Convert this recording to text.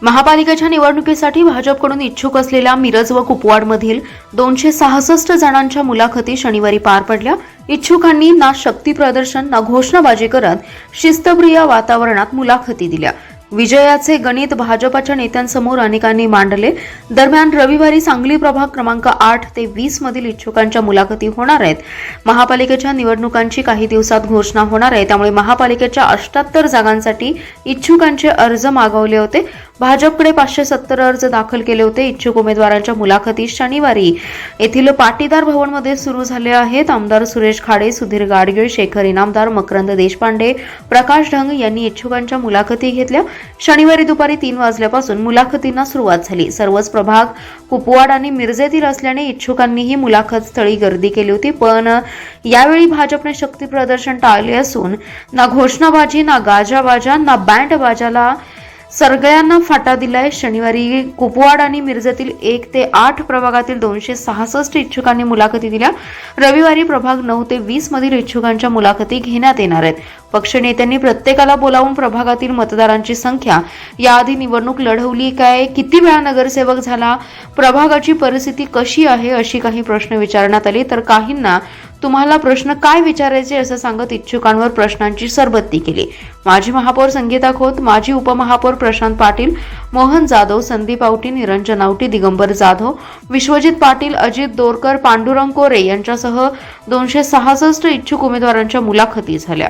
महापालिकेच्या निवडणुकीसाठी भाजपकडून इच्छुक असलेल्या मिरज व कुपवाडमधील 266 जणांच्या मुलाखती शनिवारी पार पडल्या। इच्छुकांनी ना शक्ती प्रदर्शन ना घोषणाबाजी करत शिस्तप्रिय वातावरणात मुलाखती दिल्या। विजयाचे गणित भाजपच्या नेत्यांसमोर अनेकांनी मांडले। दरम्यान रविवारी सांगली प्रभाग क्रमांक 8 ते 20 मधील इच्छुकांच्या मुलाखती होणार आहेत। महापालिकेच्या निवडणुकांची काही दिवसात घोषणा होणार आहे, त्यामुळे महापालिकेच्या 78 जागांसाठी इच्छुकांचे अर्ज मागवले होते। भाजपकडे 570 अर्ज दाखल केले होते। इच्छुक उमेदवारांच्या मुलाखती शनिवारी येथील पाटीदार भवनमध्ये सुरू झाल्या आहेत। आमदार सुरेश खाडे, सुधीर गाडगीळ, शेखर इनामदार, मकरंद देशपांडे, प्रकाश ढंग यांनी इच्छुकांच्या मुलाखती घेतल्या। शनिवारी दुपारी 3 वाजल्यापासून मुलाखतींना सुरुवात झाली। सर्वच प्रभाग कुपवाड आणि मिरजेतील असल्याने इच्छुकांनीही मुलाखत स्थळी गर्दी केली होती, पण यावेळी भाजपने शक्ती प्रदर्शन टाळले असून ना घोषणाबाजी, ना गाजाबाजा, ना बँड बाजाला सगळ्यांना फाटा दिलाय। शनिवारी कुपवाड आणि मिरजेतील 1 ते 8 प्रभागातील 266 इच्छुकांनी मुलाखती दिल्या। रविवारी प्रभाग 9 ते 20 मधील इच्छुकांच्या मुलाखती घेण्यात येणार आहेत। पक्ष नेत्यांनी प्रत्येकाला बोलावून प्रभागातील मतदारांची संख्या, याआधी निवडणूक लढवली काय, किती वेळा नगरसेवक झाला, प्रभागाची परिस्थिती कशी आहे अशी काही प्रश्न विचारण्यात आली, तर काहींना तुम्हाला प्रश्न काय विचारायचे असं सांगत इच्छुकांवर प्रश्नांची सरबत्ती केली। माजी महापौर संगीता खोत, माजी उपमहापौर प्रशांत पाटील, मोहन जाधव, संदीप आवटी, निरंजन आवटी, दिगंबर जाधव, विश्वजित पाटील, अजित दोरकर, पांडुरंग कोरे यांच्यासह 266 इच्छुक उमेदवारांच्या मुलाखती झाल्या।